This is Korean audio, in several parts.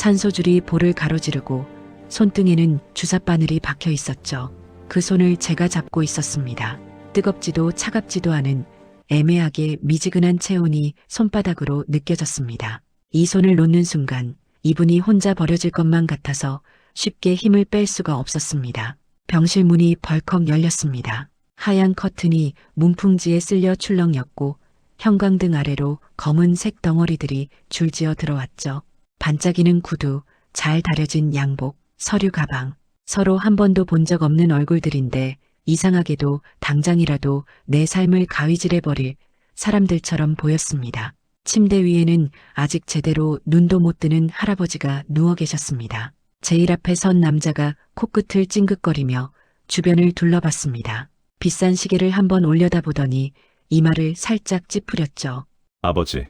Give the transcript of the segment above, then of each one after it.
산소줄이 볼을 가로지르고 손등에는 주삿바늘이 박혀 있었죠. 그 손을 제가 잡고 있었습니다. 뜨겁지도 차갑지도 않은 애매하게 미지근한 체온이 손바닥으로 느껴졌습니다. 이 손을 놓는 순간 이분이 혼자 버려질 것만 같아서 쉽게 힘을 뺄 수가 없었습니다. 병실 문이 벌컥 열렸습니다. 하얀 커튼이 문풍지에 쓸려 출렁였고 형광등 아래로 검은색 덩어리들이 줄지어 들어왔죠. 반짝이는 구두, 잘 다려진 양복, 서류 가방, 서로 한 번도 본 적 없는 얼굴들인데 이상하게도 당장이라도 내 삶을 가위질해버릴 사람들처럼 보였습니다. 침대 위에는 아직 제대로 눈도 못 뜨는 할아버지가 누워 계셨습니다. 제일 앞에 선 남자가 코끝을 찡긋거리며 주변을 둘러봤습니다. 비싼 시계를 한번 올려다보더니 이마를 살짝 찌푸렸죠. 아버지,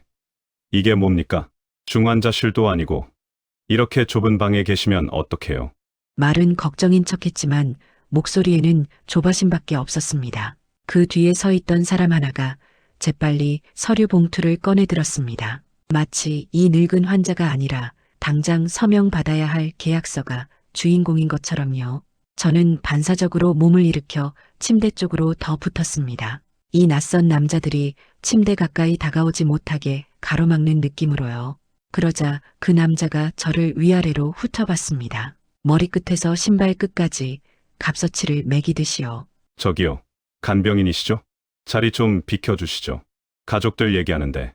이게 뭡니까? 중환자실도 아니고 이렇게 좁은 방에 계시면 어떡해요? 말은 걱정인 척했지만 목소리에는 조바심밖에 없었습니다. 그 뒤에 서 있던 사람 하나가 재빨리 서류 봉투를 꺼내 들었습니다. 마치 이 늙은 환자가 아니라 당장 서명 받아야 할 계약서가 주인공인 것처럼요. 저는 반사적으로 몸을 일으켜 침대 쪽으로 더 붙었습니다. 이 낯선 남자들이 침대 가까이 다가오지 못하게 가로막는 느낌으로요. 그러자 그 남자가 저를 위아래로 훑어봤습니다. 머리끝에서 신발 끝까지 갑서치를 매기듯이요. 저기요, 간병인이시죠? 자리 좀 비켜주시죠. 가족들 얘기하는데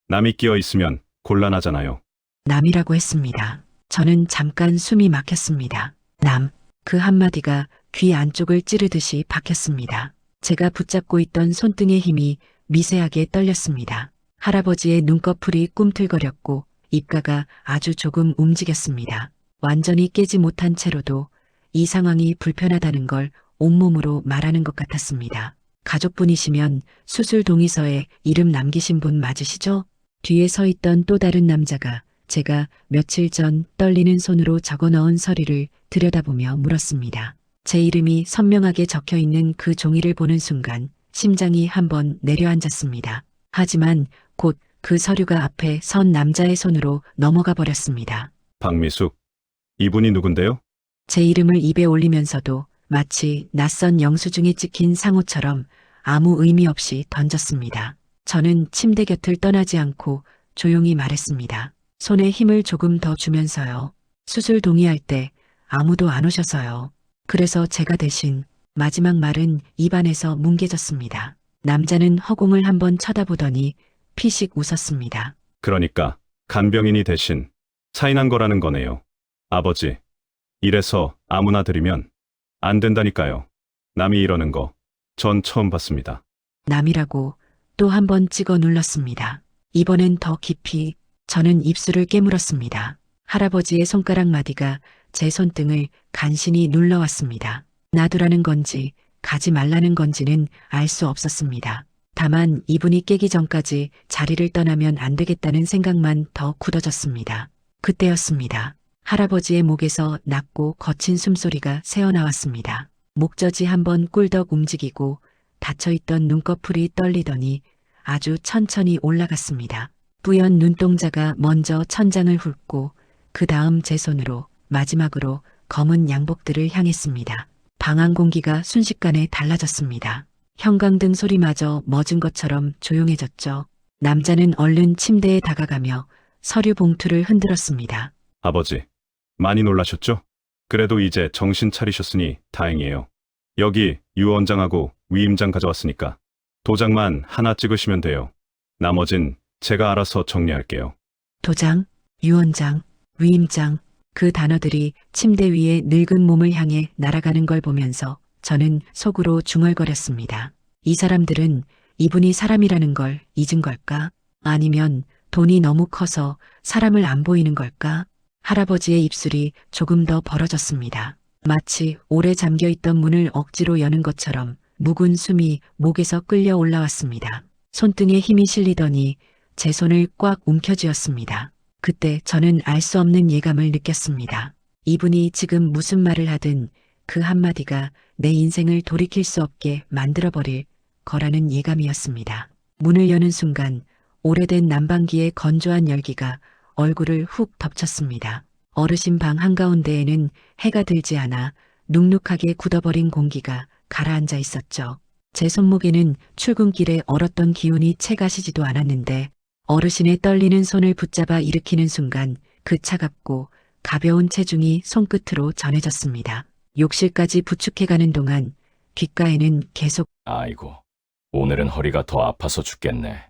남이 끼어 있으면 곤란하잖아요. 남이라고 했습니다. 저는 잠깐 숨이 막혔습니다. 남, 그 한마디가 귀 안쪽을 찌르듯이 박혔습니다. 제가 붙잡고 있던 손등의 힘이 미세하게 떨렸습니다. 할아버지의 눈꺼풀이 꿈틀거렸고 입가가 아주 조금 움직였습니다. 완전히 깨지 못한 채로도 이 상황이 불편하다는 걸 온몸으로 말하는 것 같았습니다. 가족분이시면 수술 동의서에 이름 남기신 분 맞으시죠? 뒤에 서 있던 또 다른 남자가 제가 며칠 전 떨리는 손으로 적어 넣은 서류를 들여다보며 물었습니다. 제 이름이 선명하게 적혀 있는 그 종이를 보는 순간 심장이 한번 내려앉았습니다. 하지만 곧 그 서류가 앞에 선 남자의 손으로 넘어가 버렸습니다. 박미숙, 이분이 누군데요? 제 이름을 입에 올리면서도 마치 낯선 영수증에 찍힌 상호처럼 아무 의미 없이 던졌습니다. 저는 침대 곁을 떠나지 않고 조용히 말했습니다. 손에 힘을 조금 더 주면서요. 수술 동의할 때 아무도 안 오셔서요. 그래서 제가 대신 마지막 말은 입안에서 뭉개졌습니다. 남자는 허공을 한번 쳐다보더니 피식 웃었습니다. 그러니까 간병인이 대신 사인한 거라는 거네요. 아버지, 이래서 아무나 드리면 안 된다니까요. 남이 이러는 거 전 처음 봤습니다. 남이라고 또 한 번 찍어 눌렀습니다. 이번엔 더 깊이 저는 입술을 깨물었습니다. 할아버지의 손가락 마디가 제 손등을 간신히 눌러왔습니다. 놔두라는 건지 가지 말라는 건지는 알 수 없었습니다. 다만 이분이 깨기 전까지 자리를 떠나면 안 되겠다는 생각만 더 굳어졌습니다. 그때였습니다. 할아버지의 목에서 낮고 거친 숨소리가 새어나왔습니다. 목젖이 한번 꿀덕 움직이고 닫혀있던 눈꺼풀이 떨리더니 아주 천천히 올라갔습니다. 뿌연 눈동자가 먼저 천장을 훑고 그 다음 제 손으로 마지막으로 검은 양복들을 향했습니다. 방안 공기가 순식간에 달라졌습니다. 형광등 소리마저 멎은 것처럼 조용해졌죠. 남자는 얼른 침대에 다가가며 서류 봉투를 흔들었습니다. 아버지, 많이 놀라셨죠? 그래도 이제 정신 차리셨으니 다행이에요. 여기 유 원장하고 위임장 가져왔으니까 도장만 하나 찍으시면 돼요. 나머진 제가 알아서 정리할게요. 도장, 유원장, 위임장, 그 단어들이 침대 위에 늙은 몸을 향해 날아가는 걸 보면서 저는 속으로 중얼거렸습니다. 이 사람들은 이분이 사람이라는 걸 잊은 걸까? 아니면 돈이 너무 커서 사람을 안 보이는 걸까? 할아버지의 입술이 조금 더 벌어졌습니다. 마치 오래 잠겨있던 문을 억지로 여는 것처럼 묵은 숨이 목에서 끌려 올라왔습니다. 손등에 힘이 실리더니 제 손을 꽉 움켜쥐었습니다. 그때 저는 알 수 없는 예감을 느꼈습니다. 이분이 지금 무슨 말을 하든 그 한마디가 내 인생을 돌이킬 수 없게 만들어버릴 거라는 예감이었습니다. 문을 여는 순간 오래된 난방기의 건조한 열기가 얼굴을 훅 덮쳤습니다. 어르신 방 한가운데에는 해가 들지 않아 눅눅하게 굳어버린 공기가 가라앉아 있었죠. 제 손목에는 출근길에 얼었던 기운이 채 가시지도 않았는데 어르신의 떨리는 손을 붙잡아 일으키는 순간 그 차갑고 가벼운 체중이 손끝으로 전해졌습니다. 욕실까지 부축해가는 동안 귓가에는 계속 아이고, 오늘은 허리가 더 아파서 죽겠네.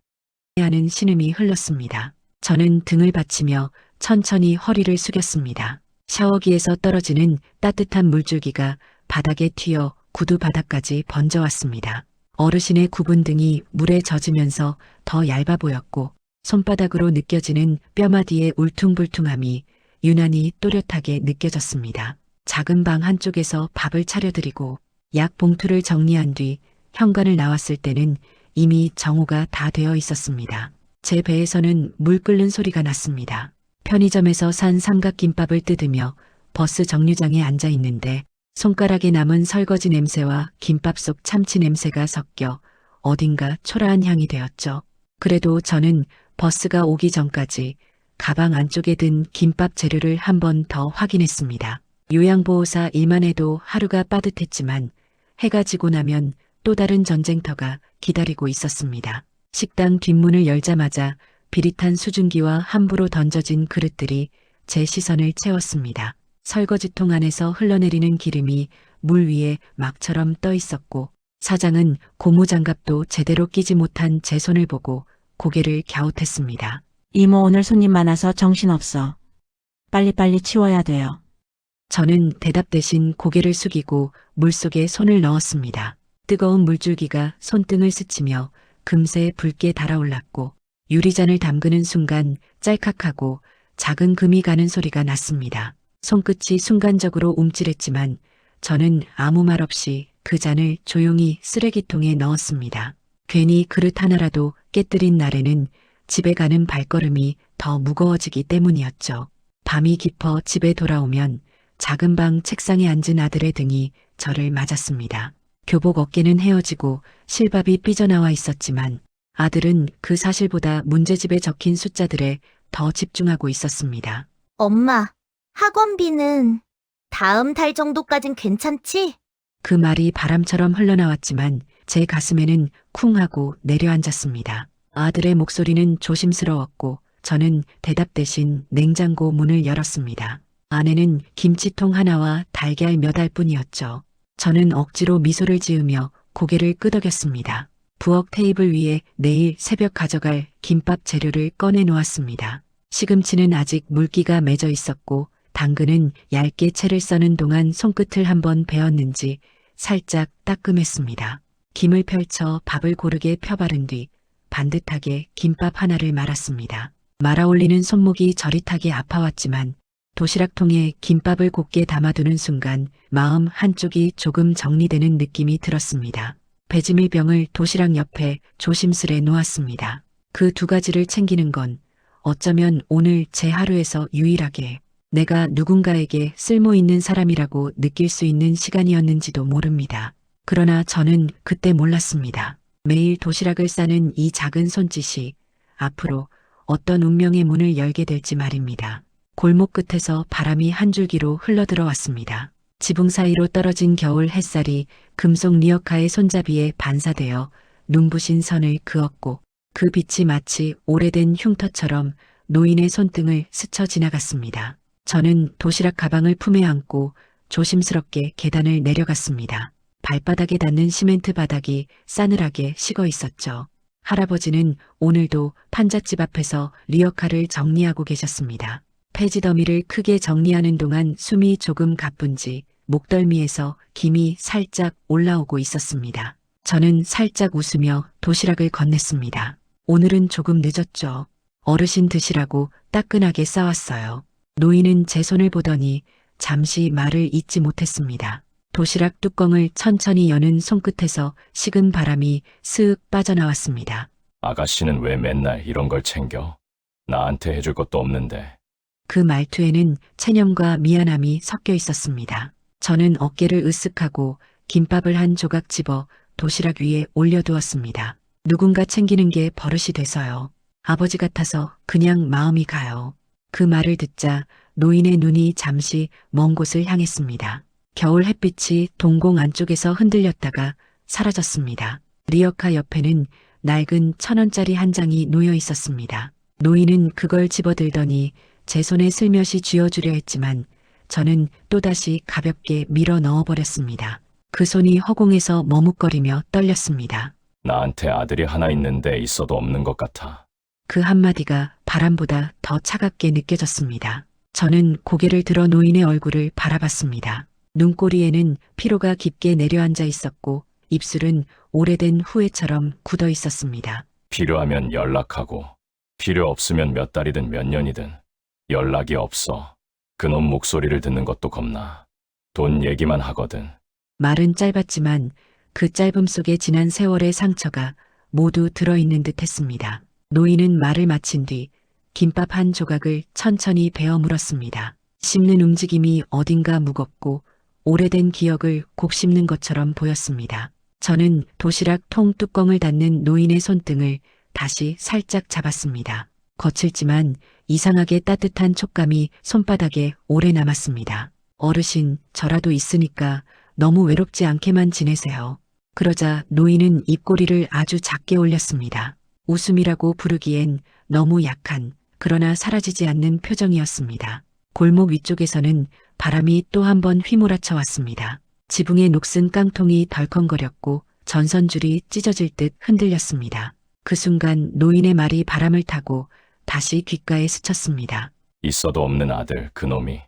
하는 신음이 흘렀습니다. 저는 등을 받치며 천천히 허리를 숙였습니다. 샤워기에서 떨어지는 따뜻한 물줄기가 바닥에 튀어 구두 바닥까지 번져왔습니다. 어르신의 굽은 등이 물에 젖으면서 더 얇아 보였고 손바닥으로 느껴지는 뼈마디의 울퉁불퉁함이 유난히 또렷하게 느껴졌습니다. 작은 방 한쪽에서 밥을 차려드리고 약 봉투를 정리한 뒤 현관을 나왔을 때는 이미 정오가 다 되어 있었습니다. 제 배에서는 물 끓는 소리가 났습니다. 편의점에서 산 삼각김밥을 뜯으며 버스 정류장에 앉아 있는데 손가락에 남은 설거지 냄새와 김밥 속 참치 냄새가 섞여 어딘가 초라한 향이 되었죠. 그래도 저는 버스가 오기 전까지 가방 안쪽에 든 김밥 재료를 한 번 더 확인했습니다. 요양보호사 일만 해도 하루가 빠듯했지만 해가 지고 나면 또 다른 전쟁터가 기다리고 있었습니다. 식당 뒷문을 열자마자 비릿한 수증기와 함부로 던져진 그릇들이 제 시선을 채웠습니다. 설거지통 안에서 흘러내리는 기름이 물 위에 막처럼 떠 있었고 사장은 고무장갑도 제대로 끼지 못한 제 손을 보고 고개를 갸웃했습니다. 이모 오늘 손님 많아서 정신없어. 빨리빨리 치워야 돼요. 저는 대답 대신 고개를 숙이고 물속에 손을 넣었습니다. 뜨거운 물줄기가 손등을 스치며 금세 붉게 달아올랐고 유리잔을 담그는 순간 짤칵하고 작은 금이 가는 소리가 났습니다. 손끝이 순간적으로 움찔했지만 저는 아무 말 없이 그 잔을 조용히 쓰레기통에 넣었습니다. 괜히 그릇 하나라도 깨뜨린 날에는 집에 가는 발걸음이 더 무거워지기 때문이었죠. 밤이 깊어 집에 돌아오면 작은 방 책상에 앉은 아들의 등이 저를 맞았습니다. 교복 어깨는 헤어지고 실밥이 삐져나와 있었지만 아들은 그 사실보다 문제집에 적힌 숫자들에 더 집중하고 있었습니다. 엄마, 학원비는 다음 달 정도까진 괜찮지? 그 말이 바람처럼 흘러나왔지만 제 가슴에는 쿵 하고 내려앉았습니다. 아들의 목소리는 조심스러웠고 저는 대답 대신 냉장고 문을 열었습니다. 안에는 김치통 하나와 달걀 몇 알뿐이었죠. 저는 억지로 미소를 지으며 고개를 끄덕였습니다. 부엌 테이블 위에 내일 새벽 가져갈 김밥 재료를 꺼내 놓았습니다. 시금치는 아직 물기가 맺어 있었고 당근은 얇게 채를 써는 동안 손끝을 한번 베었는지 살짝 따끔했습니다. 김을 펼쳐 밥을 고르게 펴바른 뒤 반듯하게 김밥 하나를 말았습니다. 말아 올리는 손목이 저릿하게 아파왔지만 도시락통에 김밥을 곱게 담아두는 순간 마음 한쪽이 조금 정리되는 느낌이 들었습니다. 배지밀병을 도시락 옆에 조심스레 놓았습니다. 그 두 가지를 챙기는 건 어쩌면 오늘 제 하루에서 유일하게 내가 누군가에게 쓸모있는 사람이라고 느낄 수 있는 시간이었는지도 모릅니다. 그러나 저는 그때 몰랐습니다. 매일 도시락을 싸는 이 작은 손짓이 앞으로 어떤 운명의 문을 열게 될지 말입니다. 골목 끝에서 바람이 한 줄기로 흘러들어왔습니다. 지붕 사이로 떨어진 겨울 햇살이 금속 리어카의 손잡이에 반사되어 눈부신 선을 그었고 그 빛이 마치 오래된 흉터처럼 노인의 손등을 스쳐 지나갔습니다. 저는 도시락 가방을 품에 안고 조심스럽게 계단을 내려갔습니다. 발바닥에 닿는 시멘트 바닥이 싸늘하게 식어 있었죠. 할아버지는 오늘도 판잣집 앞에서 리어카를 정리하고 계셨습니다. 폐지 더미를 크게 정리하는 동안 숨이 조금 가쁜지 목덜미에서 김이 살짝 올라오고 있었습니다. 저는 살짝 웃으며 도시락을 건넸습니다. 오늘은 조금 늦었죠. 어르신 드시라고 따끈하게 싸왔어요. 노인은 제 손을 보더니 잠시 말을 잇지 못했습니다. 도시락 뚜껑을 천천히 여는 손끝에서 식은 바람이 쓱 빠져나왔습니다. 아가씨는 왜 맨날 이런 걸 챙겨? 나한테 해줄 것도 없는데. 그 말투에는 체념과 미안함이 섞여 있었습니다. 저는 어깨를 으쓱하고 김밥을 한 조각 집어 도시락 위에 올려두었습니다. 누군가 챙기는 게 버릇이 돼서요. 아버지 같아서 그냥 마음이 가요. 그 말을 듣자 노인의 눈이 잠시 먼 곳을 향했습니다. 겨울 햇빛이 동공 안쪽에서 흔들렸다가 사라졌습니다. 리어카 옆에는 낡은 1,000원짜리 한 장이 놓여 있었습니다. 노인은 그걸 집어들더니 제 손에 슬며시 쥐어주려 했지만 저는 또다시 가볍게 밀어 넣어버렸습니다. 그 손이 허공에서 머뭇거리며 떨렸습니다. 나한테 아들이 하나 있는데 있어도 없는 것 같아. 그 한마디가 바람보다 더 차갑게 느껴졌습니다. 저는 고개를 들어 노인의 얼굴을 바라봤습니다. 눈꼬리에는 피로가 깊게 내려앉아 있었고 입술은 오래된 후회처럼 굳어 있었습니다. 필요하면 연락하고 필요 없으면 몇 달이든 몇 년이든 연락이 없어. 그놈 목소리를 듣는 것도 겁나. 돈 얘기만 하거든. 말은 짧았지만 그 짧음 속에 지난 세월의 상처가 모두 들어있는 듯 했습니다. 노인은 말을 마친 뒤 김밥 한 조각을 천천히 베어 물었습니다. 씹는 움직임이 어딘가 무겁고 오래된 기억을 곱씹는 것처럼 보였습니다. 저는 도시락 통 뚜껑을 닫는 노인의 손등을 다시 살짝 잡았습니다. 거칠지만 이상하게 따뜻한 촉감이 손바닥에 오래 남았습니다. 어르신, 저라도 있으니까 너무 외롭지 않게만 지내세요. 그러자 노인은 입꼬리를 아주 작게 올렸습니다. 웃음이라고 부르기엔 너무 약한, 그러나 사라지지 않는 표정이었습니다. 골목 위쪽에서는 바람이 또 한 번 휘몰아쳐 왔습니다. 지붕의 녹슨 깡통이 덜컹거렸고 전선줄이 찢어질 듯 흔들렸습니다. 그 순간 노인의 말이 바람을 타고 다시 귓가에 스쳤습니다. 있어도 없는 아들, 그놈이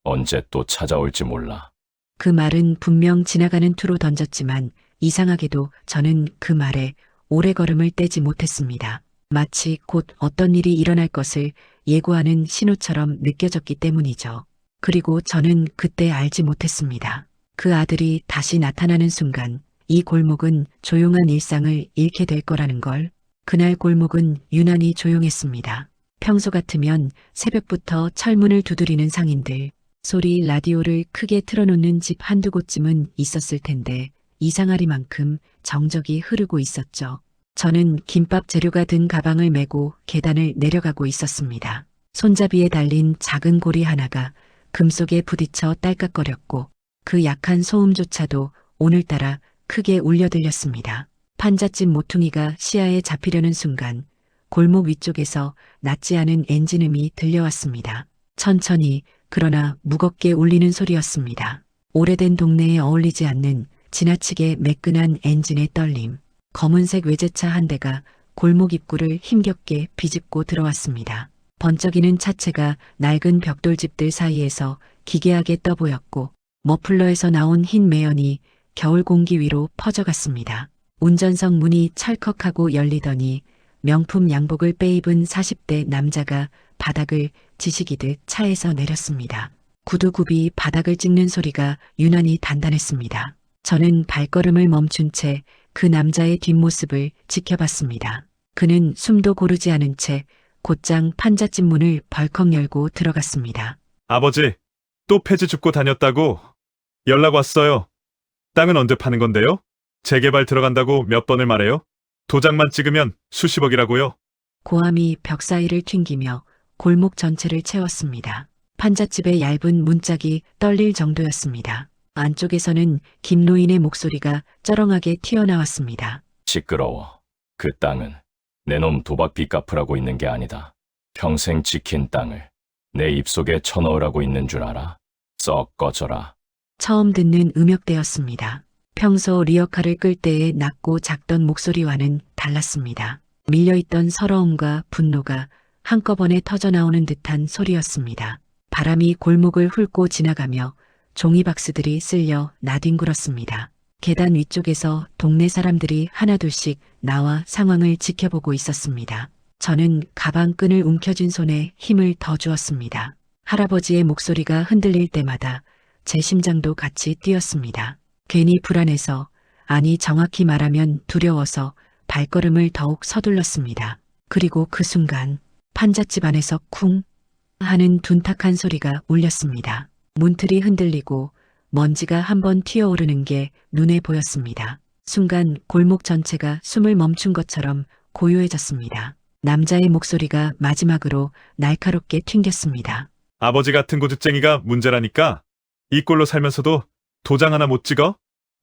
언제 또 찾아올지 몰라. 그 말은 분명 지나가는 투로 던졌지만 이상하게도 저는 그 말에 오래 걸음을 떼지 못했습니다. 마치 곧 어떤 일이 일어날 것을 예고하는 신호처럼 느껴졌기 때문이죠. 그리고 저는 그때 알지 못했습니다. 그 아들이 다시 나타나는 순간 이 골목은 조용한 일상을 잃게 될 거라는 걸. 그날 골목은 유난히 조용했습니다. 평소 같으면 새벽부터 철문을 두드리는 상인들, 소리 라디오를 크게 틀어놓는 집 한두 곳쯤은 있었을 텐데 이상하리만큼 정적이 흐르고 있었죠. 저는 김밥 재료가 든 가방을 메고 계단을 내려가고 있었습니다. 손잡이에 달린 작은 고리 하나가 금속에 부딪혀 딸깍거렸고 그 약한 소음조차도 오늘따라 크게 울려 들렸습니다. 판잣집 모퉁이가 시야에 잡히려는 순간 골목 위쪽에서 낮지 않은 엔진음이 들려왔습니다. 천천히 그러나 무겁게 울리는 소리였습니다. 오래된 동네에 어울리지 않는 지나치게 매끈한 엔진의 떨림. 검은색 외제차 한 대가 골목 입구를 힘겹게 비집고 들어왔습니다. 번쩍이는 차체가 낡은 벽돌집들 사이에서 기괴하게 떠보였고 머플러에서 나온 흰 매연이 겨울 공기 위로 퍼져갔습니다. 운전석 문이 찰컥하고 열리더니 명품 양복을 빼입은 40대 남자가 바닥을 지시기듯 차에서 내렸습니다. 구두굽이 바닥을 찍는 소리가 유난히 단단했습니다. 저는 발걸음을 멈춘 채 그 남자의 뒷모습을 지켜봤습니다. 그는 숨도 고르지 않은 채 곧장 판잣집 문을 벌컥 열고 들어갔습니다. 아버지, 또 폐지 줍고 다녔다고 연락 왔어요. 땅은 언제 파는 건데요? 재개발 들어간다고 몇 번을 말해요? 도장만 찍으면 수십억이라고요. 고함이 벽 사이를 튕기며 골목 전체를 채웠습니다. 판잣집의 얇은 문짝이 떨릴 정도였습니다. 안쪽에서는 김노인의 목소리가 쩌렁하게 튀어나왔습니다. 시끄러워. 그 땅은 내 놈 도박빚 갚으라고 있는 게 아니다. 평생 지킨 땅을 내 입속에 쳐넣으라고 있는 줄 알아? 썩 꺼져라. 처음 듣는 음역대였습니다. 평소 리어카를 끌 때의 낮고 작던 목소리와는 달랐습니다. 밀려있던 서러움과 분노가 한꺼번에 터져나오는 듯한 소리였습니다. 바람이 골목을 훑고 지나가며 종이박스들이 쓸려 나뒹굴었습니다. 계단 위쪽에서 동네 사람들이 하나둘씩 나와 상황을 지켜보고 있었습니다. 저는 가방 끈을 움켜쥔 손에 힘을 더 주었습니다. 할아버지의 목소리가 흔들릴 때마다 제 심장도 같이 뛰었습니다. 괜히 불안해서, 아니 정확히 말하면 두려워서 발걸음을 더욱 서둘렀습니다. 그리고 그 순간 판잣집 안에서 쿵 하는 둔탁한 소리가 울렸습니다. 문틀이 흔들리고 먼지가 한번 튀어오르는 게 눈에 보였습니다. 순간 골목 전체가 숨을 멈춘 것처럼 고요해졌습니다. 남자의 목소리가 마지막으로 날카롭게 튕겼습니다. 아버지 같은 고집쟁이가 문제라니까. 이 꼴로 살면서도 도장 하나 못 찍어?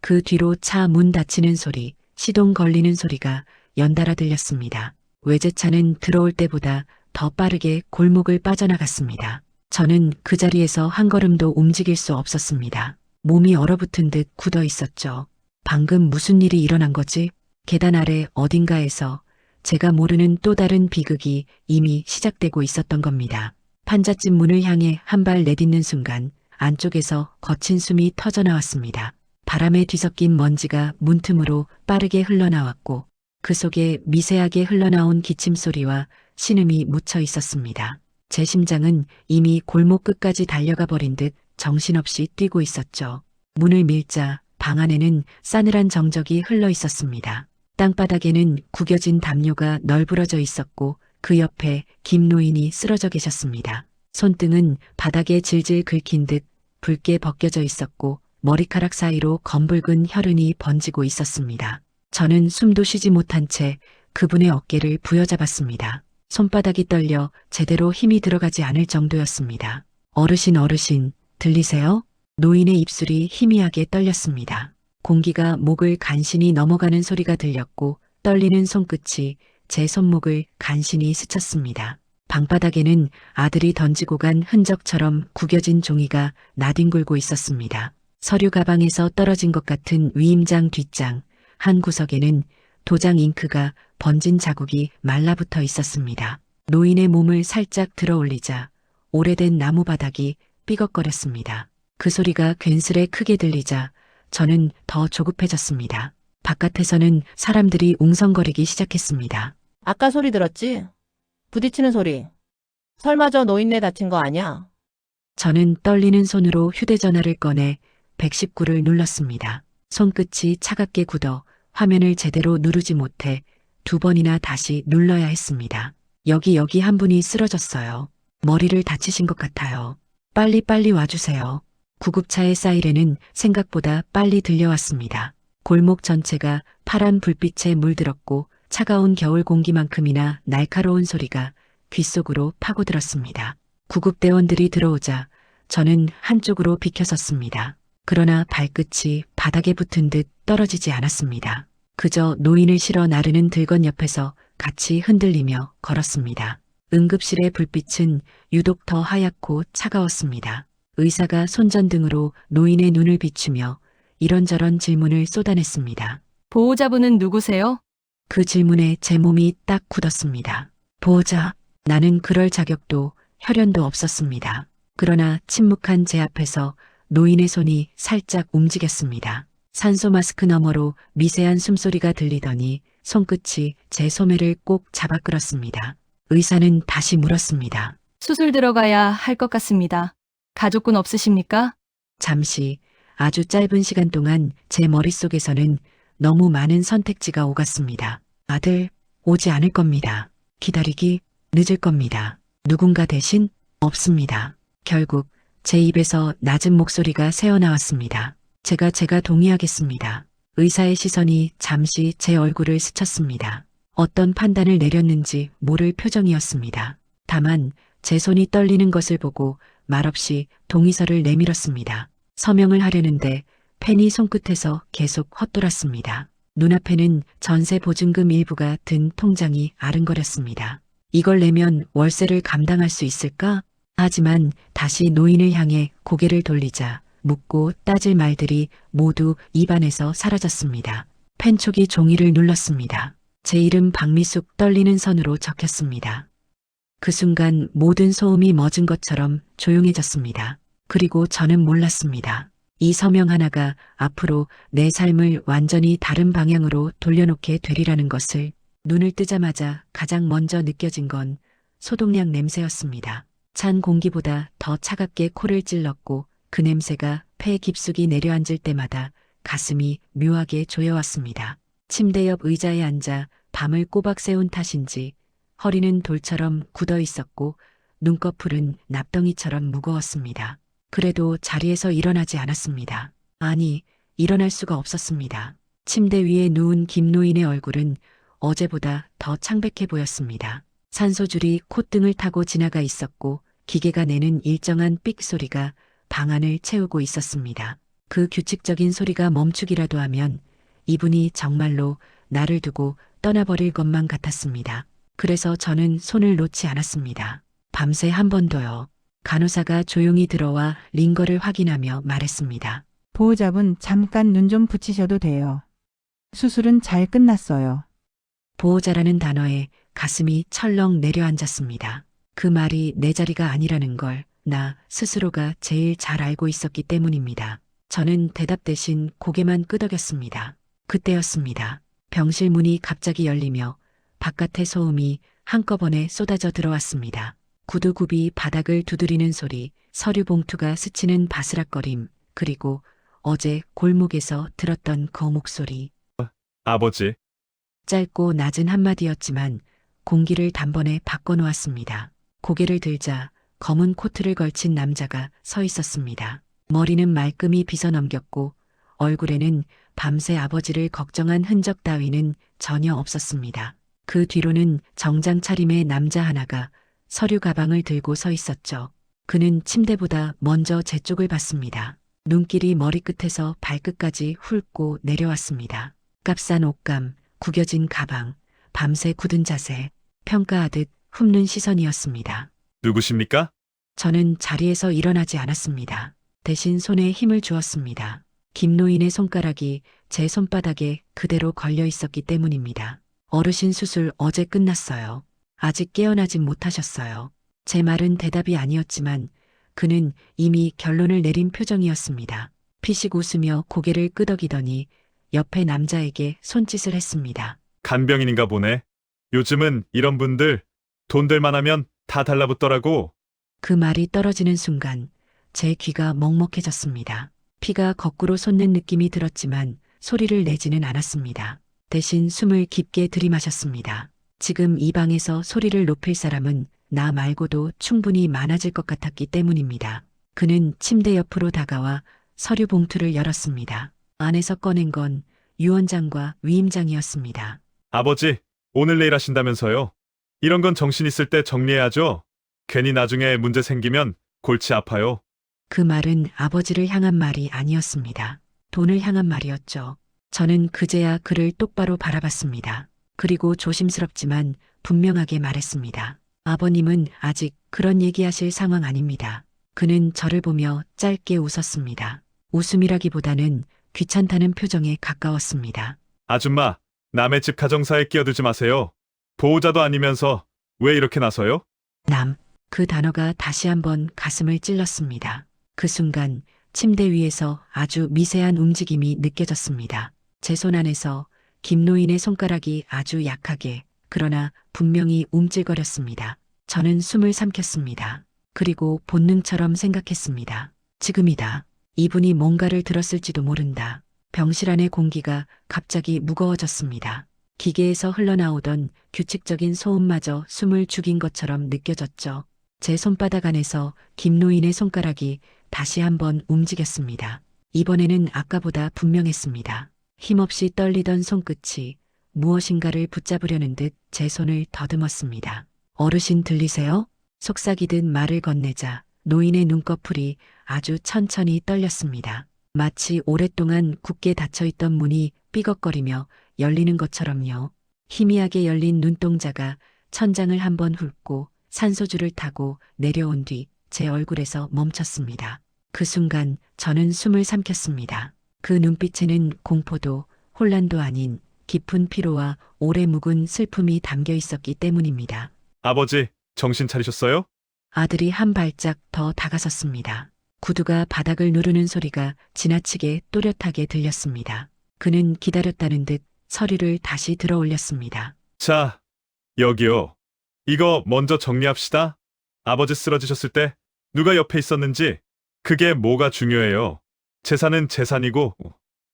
그 뒤로 차 문 닫히는 소리, 시동 걸리는 소리가 연달아 들렸습니다. 외제차는 들어올 때보다 더 빠르게 골목을 빠져나갔습니다. 저는 그 자리에서 한 걸음도 움직일 수 없었습니다. 몸이 얼어붙은 듯 굳어 있었죠. 방금 무슨 일이 일어난 거지? 계단 아래 어딘가에서 제가 모르는 또 다른 비극이 이미 시작되고 있었던 겁니다. 판잣집 문을 향해 한 발 내딛는 순간 안쪽에서 거친 숨이 터져나왔습니다. 바람에 뒤섞인 먼지가 문틈으로 빠르게 흘러나왔고 그 속에 미세하게 흘러나온 기침 소리와 신음이 묻혀 있었습니다. 제 심장은 이미 골목 끝까지 달려가 버린 듯 정신없이 뛰고 있었죠. 문을 밀자 방 안에는 싸늘한 정적이 흘러 있었습니다. 땅바닥에는 구겨진 담요가 널브러져 있었고 그 옆에 김 노인이 쓰러져 계셨습니다. 손등은 바닥에 질질 긁힌 듯 붉게 벗겨져 있었고 머리카락 사이로 검붉은 혈흔이 번지고 있었습니다. 저는 숨도 쉬지 못한 채 그분의 어깨를 부여잡았습니다. 손바닥이 떨려 제대로 힘이 들어가지 않을 정도였습니다. 어르신, 들리세요? 노인의 입술이 희미하게 떨렸습니다. 공기가 목을 간신히 넘어가는 소리가 들렸고 떨리는 손끝이 제 손목을 간신히 스쳤습니다. 방바닥에는 아들이 던지고 간 흔적처럼 구겨진 종이가 나뒹굴고 있었습니다. 서류 가방에서 떨어진 것 같은 위임장 뒷장, 한 구석에는 도장 잉크가 번진 자국이 말라붙어 있었습니다. 노인의 몸을 살짝 들어 올리자 오래된 나무 바닥이 삐걱거렸습니다. 그 소리가 괜스레 크게 들리자 저는 더 조급해졌습니다. 바깥에서는 사람들이 웅성거리기 시작했습니다. 아까 소리 들었지? 부딪히는 소리. 설마 저 노인네 다친 거 아니야? 저는 떨리는 손으로 휴대전화를 꺼내 119를 눌렀습니다. 손끝이 차갑게 굳어 화면을 제대로 누르지 못해 2번이나 다시 눌러야 했습니다. 여기 한 분이 쓰러졌어요. 머리를 다치신 것 같아요. 빨리 와주세요. 구급차의 사이렌은 생각보다 빨리 들려왔습니다. 골목 전체가 파란 불빛에 물들었고 차가운 겨울 공기만큼이나 날카로운 소리가 귓속으로 파고들었습니다. 구급대원들이 들어오자 저는 한쪽으로 비켜섰습니다. 그러나 발끝이 바닥에 붙은 듯 떨어지지 않았습니다. 그저 노인을 실어 나르는 들건 옆에서 같이 흔들리며 걸었습니다. 응급실의 불빛은 유독 더 하얗고 차가웠습니다. 의사가 손전등으로 노인의 눈을 비추며 이런저런 질문을 쏟아냈습니다. 보호자분은 누구세요? 그 질문에 제 몸이 딱 굳었습니다. 보호자, 나는 그럴 자격도 혈연도 없었습니다. 그러나 침묵한 제 앞에서 노인의 손이 살짝 움직였습니다. 산소 마스크 너머로 미세한 숨소리가 들리더니 손끝이 제 소매를 꼭 잡아 끌었습니다. 의사는 다시 물었습니다. 수술 들어가야 할 것 같습니다. 가족분 없으십니까? 잠시 아주 짧은 시간 동안 제 머릿속에서는 너무 많은 선택지가 오갔습니다. 아들, 오지 않을 겁니다. 기다리기 늦을 겁니다. 누군가 대신 없습니다. 결국 제 입에서 낮은 목소리가 새어나왔습니다. 제가 동의하겠습니다. 의사의 시선이 잠시 제 얼굴을 스쳤습니다. 어떤 판단을 내렸는지 모를 표정이었습니다. 다만 제 손이 떨리는 것을 보고 말없이 동의서를 내밀었습니다. 서명을 하려는데 펜이 손끝에서 계속 헛돌았습니다. 눈앞에는 전세 보증금 일부가 든 통장이 아른거렸습니다. 이걸 내면 월세를 감당할 수 있을까? 하지만 다시 노인을 향해 고개를 돌리자 묻고 따질 말들이 모두 입안에서 사라졌습니다. 펜촉이 종이를 눌렀습니다. 제 이름 박미숙 떨리는 선으로 적혔습니다. 그 순간 모든 소음이 멎은 것처럼 조용해졌습니다. 그리고 저는 몰랐습니다. 이 서명 하나가 앞으로 내 삶을 완전히 다른 방향으로 돌려놓게 되리라는 것을. 눈을 뜨자마자 가장 먼저 느껴진 건 소독약 냄새였습니다. 찬 공기보다 더 차갑게 코를 찔렀고 그 냄새가 폐 깊숙이 내려앉을 때마다 가슴이 묘하게 조여왔습니다. 침대 옆 의자에 앉아 밤을 꼬박 새운 탓인지 허리는 돌처럼 굳어 있었고 눈꺼풀은 납덩이처럼 무거웠습니다. 그래도 자리에서 일어나지 않았습니다. 아니, 일어날 수가 없었습니다. 침대 위에 누운 김노인의 얼굴은 어제보다 더 창백해 보였습니다. 산소줄이 콧등을 타고 지나가 있었고 기계가 내는 일정한 삑 소리가 방 안을 채우고 있었습니다. 그 규칙적인 소리가 멈추기라도 하면 이분이 정말로 나를 두고 떠나버릴 것만 같았습니다. 그래서 저는 손을 놓지 않았습니다. 밤새 한 번 더요. 간호사가 조용히 들어와 링거를 확인하며 말했습니다. 보호자분 잠깐 눈 좀 붙이셔도 돼요. 수술은 잘 끝났어요. 보호자라는 단어에 가슴이 철렁 내려앉았습니다. 그 말이 내 자리가 아니라는 걸 나 스스로가 제일 잘 알고 있었기 때문입니다. 저는 대답 대신 고개만 끄덕였습니다. 그때였습니다. 병실 문이 갑자기 열리며 바깥의 소음이 한꺼번에 쏟아져 들어왔습니다. 구두굽이 바닥을 두드리는 소리, 서류 봉투가 스치는 바스락거림, 그리고 어제 골목에서 들었던 그 목소리. 아버지, 짧고 낮은 한마디였지만 공기를 단번에 바꿔놓았습니다. 고개를 들자 검은 코트를 걸친 남자가 서 있었습니다. 머리는 말끔히 빗어넘겼고 얼굴에는 밤새 아버지를 걱정한 흔적 따위는 전혀 없었습니다. 그 뒤로는 정장 차림의 남자 하나가 서류 가방을 들고 서 있었죠. 그는 침대보다 먼저 제 쪽을 봤습니다. 눈길이 머리끝에서 발끝까지 훑고 내려왔습니다. 값싼 옷감, 구겨진 가방, 밤새 굳은 자세, 평가하듯 훑는 시선이었습니다. 누구십니까? 저는 자리에서 일어나지 않았습니다. 대신 손에 힘을 주었습니다. 김노인의 손가락이 제 손바닥에 그대로 걸려 있었기 때문입니다. 어르신 수술 어제 끝났어요. 아직 깨어나진 못하셨어요. 제 말은 대답이 아니었지만 그는 이미 결론을 내린 표정이었습니다. 피식 웃으며 고개를 끄덕이더니 옆에 남자에게 손짓을 했습니다. 간병인인가 보네. 요즘은 이런 분들 돈 될 만하면 다 달라붙더라고. 그 말이 떨어지는 순간 제 귀가 먹먹해졌습니다. 피가 거꾸로 솟는 느낌이 들었지만 소리를 내지는 않았습니다. 대신 숨을 깊게 들이마셨습니다. 지금 이 방에서 소리를 높일 사람은 나 말고도 충분히 많아질 것 같았기 때문입니다. 그는 침대 옆으로 다가와 서류 봉투를 열었습니다. 안에서 꺼낸 건 유원장과 위임장이었습니다. 아버지, 오늘 내일 하신다면서요. 이런 건 정신 있을 때 정리해야죠. 괜히 나중에 문제 생기면 골치 아파요. 그 말은 아버지를 향한 말이 아니었습니다. 돈을 향한 말이었죠. 저는 그제야 그를 똑바로 바라봤습니다. 그리고 조심스럽지만 분명하게 말했습니다. 아버님은 아직 그런 얘기하실 상황 아닙니다. 그는 저를 보며 짧게 웃었습니다. 웃음이라기보다는 귀찮다는 표정에 가까웠습니다. 아줌마, 남의 집 가정사에 끼어들지 마세요. 보호자도 아니면서 왜 이렇게 나서요? 그 단어가 다시 한번 가슴을 찔렀습니다. 그 순간 침대 위에서 아주 미세한 움직임이 느껴졌습니다. 제 손 안에서 김노인의 손가락이 아주 약하게, 그러나 분명히 움찔거렸습니다. 저는 숨을 삼켰습니다. 그리고 본능처럼 생각했습니다. 지금이다. 이분이 뭔가를 들었을지도 모른다. 병실 안의 공기가 갑자기 무거워졌습니다. 기계에서 흘러나오던 규칙적인 소음마저 숨을 죽인 것처럼 느껴졌죠. 제 손바닥 안에서 김노인의 손가락이 다시 한번 움직였습니다. 이번에는 아까보다 분명했습니다. 힘없이 떨리던 손끝이 무엇인가를 붙잡으려는 듯 제 손을 더듬었습니다. 어르신 들리세요? 속삭이듯 말을 건네자 노인의 눈꺼풀이 아주 천천히 떨렸습니다. 마치 오랫동안 굳게 닫혀있던 문이 삐걱거리며 열리는 것처럼요. 희미하게 열린 눈동자가 천장을 한번 훑고 산소줄을 타고 내려온 뒤 제 얼굴에서 멈췄습니다. 그 순간 저는 숨을 삼켰습니다. 그 눈빛에는 공포도 혼란도 아닌 깊은 피로와 오래 묵은 슬픔이 담겨 있었기 때문입니다. 아버지, 정신 차리셨어요? 아들이 한 발짝 더 다가섰습니다. 구두가 바닥을 누르는 소리가 지나치게 또렷하게 들렸습니다. 그는 기다렸다는 듯 서류를 다시 들어 올렸습니다. 자, 여기요. 이거 먼저 정리합시다. 아버지 쓰러지셨을 때 누가 옆에 있었는지 그게 뭐가 중요해요. 재산은 재산이고.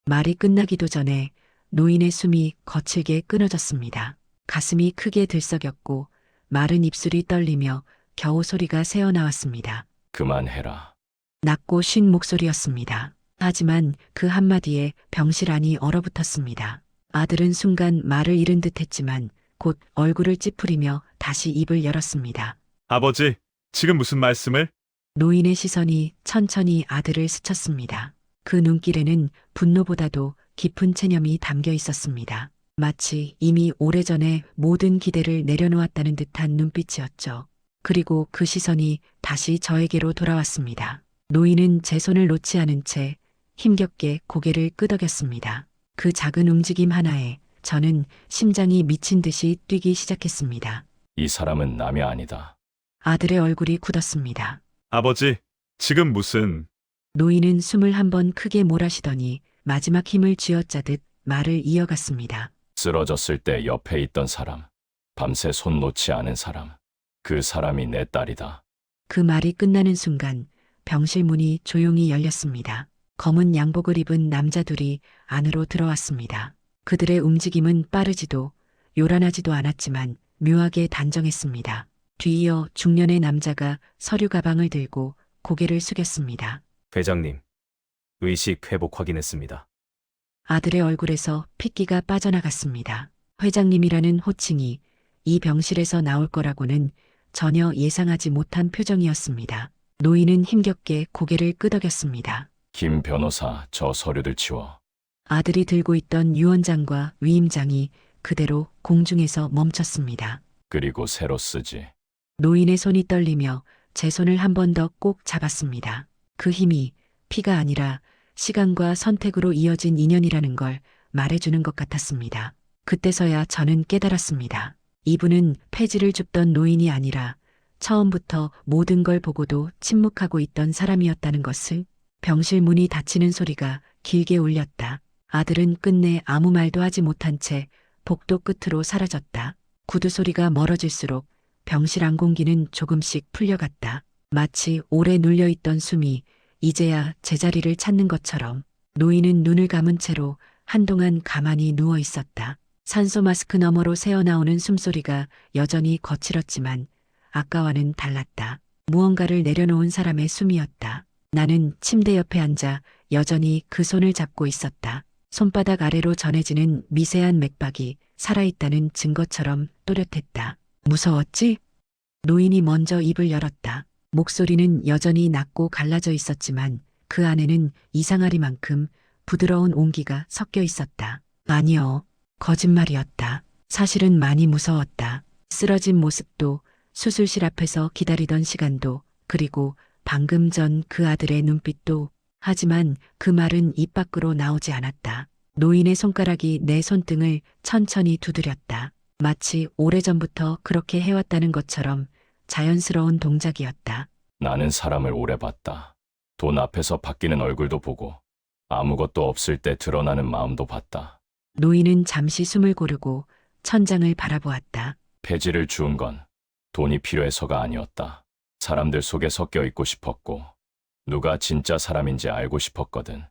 말이 끝나기도 전에 노인의 숨이 거칠게 끊어졌습니다. 가슴이 크게 들썩였고 마른 입술이 떨리며 겨우 소리가 새어나왔습니다. 그만해라. 낮고 쉰 목소리였습니다. 하지만 그 한마디에 병실 안이 얼어붙었습니다. 아들은 순간 말을 잃은 듯 했지만 곧 얼굴을 찌푸리며 다시 입을 열었습니다. 아버지, 지금 무슨 말씀을? 노인의 시선이 천천히 아들을 스쳤습니다. 그 눈길에는 분노보다도 깊은 체념이 담겨 있었습니다. 마치 이미 오래전에 모든 기대를 내려놓았다는 듯한 눈빛이었죠. 그리고 그 시선이 다시 저에게로 돌아왔습니다. 노인은 제 손을 놓지 않은 채 힘겹게 고개를 끄덕였습니다. 그 작은 움직임 하나에 저는 심장이 미친 듯이 뛰기 시작했습니다. 이 사람은 남이 아니다. 아들의 얼굴이 굳었습니다. 아버지, 지금 무슨... 노인은 숨을 한번 크게 몰아쉬더니 마지막 힘을 쥐어짜듯 말을 이어갔습니다. 쓰러졌을 때 옆에 있던 사람, 밤새 손 놓지 않은 사람, 그 사람이 내 딸이다. 그 말이 끝나는 순간 병실 문이 조용히 열렸습니다. 검은 양복을 입은 남자 둘이 안으로 들어왔습니다. 그들의 움직임은 빠르지도 요란하지도 않았지만 묘하게 단정했습니다. 뒤이어 중년의 남자가 서류 가방을 들고 고개를 숙였습니다. 회장님, 의식 회복 확인했습니다. 아들의 얼굴에서 핏기가 빠져나갔습니다. 회장님이라는 호칭이 이 병실에서 나올 거라고는 전혀 예상하지 못한 표정이었습니다. 노인은 힘겹게 고개를 끄덕였습니다. 김 변호사, 저 서류들 치워. 아들이 들고 있던 유언장과 위임장이 그대로 공중에서 멈췄습니다. 그리고 새로 쓰지. 노인의 손이 떨리며 제 손을 한 번 더 꼭 잡았습니다. 그 힘이 피가 아니라 시간과 선택으로 이어진 인연이라는 걸 말해주는 것 같았습니다. 그때서야 저는 깨달았습니다. 이분은 폐지를 줍던 노인이 아니라 처음부터 모든 걸 보고도 침묵하고 있던 사람이었다는 것을. 병실 문이 닫히는 소리가 길게 울렸다. 아들은 끝내 아무 말도 하지 못한 채 복도 끝으로 사라졌다. 구두 소리가 멀어질수록 병실 안공기는 조금씩 풀려갔다. 마치 오래 눌려있던 숨이 이제야 제자리를 찾는 것처럼. 노인은 눈을 감은 채로 한동안 가만히 누워 있었다. 산소 마스크 너머로 새어나오는 숨소리가 여전히 거칠었지만 아까와는 달랐다. 무언가를 내려놓은 사람의 숨이었다. 나는 침대 옆에 앉아 여전히 그 손을 잡고 있었다. 손바닥 아래로 전해지는 미세한 맥박이 살아있다는 증거처럼 또렷했다. 무서웠지? 노인이 먼저 입을 열었다. 목소리는 여전히 낮고 갈라져 있었지만 그 안에는 이상하리만큼 부드러운 온기가 섞여 있었다. 아니요. 거짓말이었다. 사실은 많이 무서웠다. 쓰러진 모습도, 수술실 앞에서 기다리던 시간도, 그리고 방금 전 그 아들의 눈빛도. 하지만 그 말은 입 밖으로 나오지 않았다. 노인의 손가락이 내 손등을 천천히 두드렸다. 마치 오래전부터 그렇게 해왔다는 것처럼 자연스러운 동작이었다. 나는 사람을 오래 봤다. 돈 앞에서 바뀌는 얼굴도 보고 아무것도 없을 때 드러나는 마음도 봤다. 노인은 잠시 숨을 고르고 천장을 바라보았다. 폐지를 주운 건 돈이 필요해서가 아니었다. 사람들 속에 섞여 있고 싶었고 누가 진짜 사람인지 알고 싶었거든.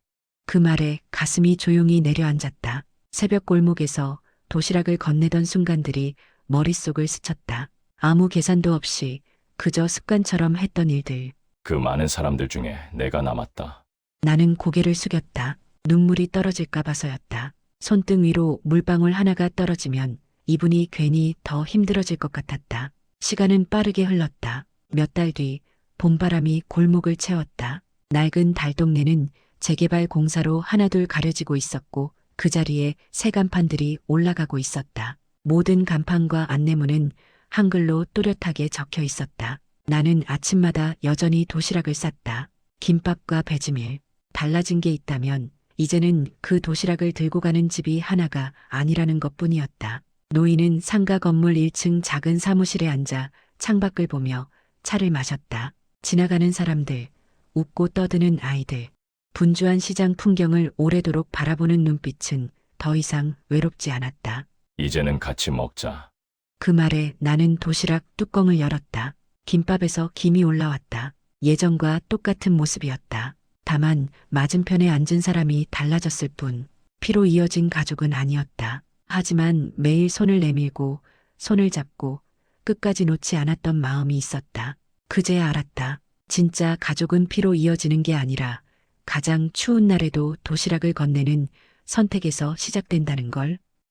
그 말에 가슴이 조용히 내려앉았다. 새벽 골목에서 도시락을 건네던 순간들이 머릿속을 스쳤다. 아무 계산도 없이 그저 습관처럼 했던 일들. 그 많은 사람들 중에 내가 남았다. 나는 고개를 숙였다. 눈물이 떨어질까 봐서였다. 손등 위로 물방울 하나가 떨어지면 이분이 괜히 더 힘들어질 것 같았다. 시간은 빠르게 흘렀다. 몇 달 뒤 봄바람이 골목을 채웠다. 낡은 달동네는 재개발 공사로 하나둘 가려지고 있었고 그 자리에 새 간판들이 올라가고 있었다. 모든 간판과 안내문은 한글로 또렷하게 적혀 있었다. 나는 아침마다 여전히 도시락을 쌌다. 김밥과 배지밀. 달라진 게 있다면 이제는 그 도시락을 들고 가는 집이 하나가 아니라는 것뿐이었다. 노인은 상가 건물 1층 작은 사무실에 앉아 창밖을 보며 차를 마셨다. 지나가는 사람들, 웃고 떠드는 아이들, 분주한 시장 풍경을 오래도록 바라보는 눈빛은 더 이상 외롭지 않았다. 이제는 같이 먹자. 그 말에 나는 도시락 뚜껑을 열었다. 김밥에서 김이 올라왔다. 예전과 똑같은 모습이었다. 다만 맞은편에 앉은 사람이 달라졌을 뿐 피로 이어진 가족은 아니었다. 하지만 매일 손을 내밀고 손을 잡고 끝까지 놓지 않았던 마음이 있었다. 그제야 알았다. 진짜 가족은 피로 이어지는 게 아니라 가장 추운 날에도 도시락을 건네는 선택에서 시작된다는 걸.